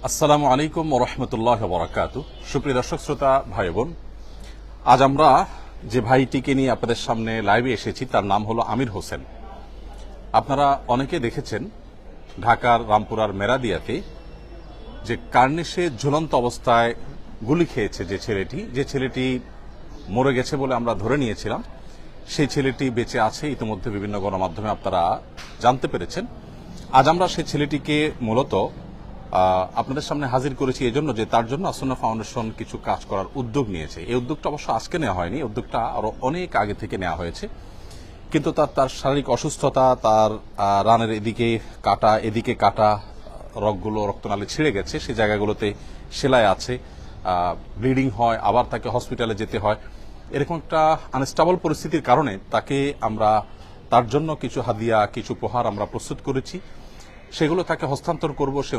আসসালামু আলাইকুম ওরহমতুল্লাহ বরাকাতু। সুপ্রিয় দর্শক শ্রোতা ভাই বোন, আজ আমরা যে ভাইটিকে নিয়ে আপনাদের সামনে লাইভে এসেছি তার নাম হলো আমির হোসেন। আপনারা অনেকে দেখেছেন ঢাকার রামপুরার মেরাদিয়াতে যে কার্নিশে ঝুলন্ত অবস্থায় গুলি খেয়েছে যে ছেলেটি মরে গেছে বলে আমরা ধরে নিয়েছিলাম, সেই ছেলেটি বেঁচে আছে। ইতিমধ্যে বিভিন্ন গণমাধ্যমে আপনারা জানতে পেরেছেন। আজ আমরা সেই ছেলেটিকে মূলত আপনাদের সামনে হাজির করেছি এজন্য যে তার জন্য আসন্না ফাউন্ডেশন কিছু কাজ করার উদ্যোগ নিয়েছে। এই উদ্যোগটা অবশ্য আজকে নেওয়া হয়নি, উদ্যোগটা আরো অনেক আগে থেকে নেওয়া হয়েছে। কিন্তু তার শারীরিক অসুস্থতা, তার রানের এদিকে কাটা, রক্তনালী ছিঁড়ে গেছে, সেই জায়গাগুলোতে সেলাই আছে, ব্লিডিং হয়, আবার তাকে হসপিটালে যেতে হয়। এরকম একটা আনস্টেবল পরিস্থিতির কারণে আমরা তার জন্য কিছু হাদিয়া, কিছু উপহার আমরা প্রস্তুত করেছি, সেগুলো তাকে হস্তান্তর করব। সে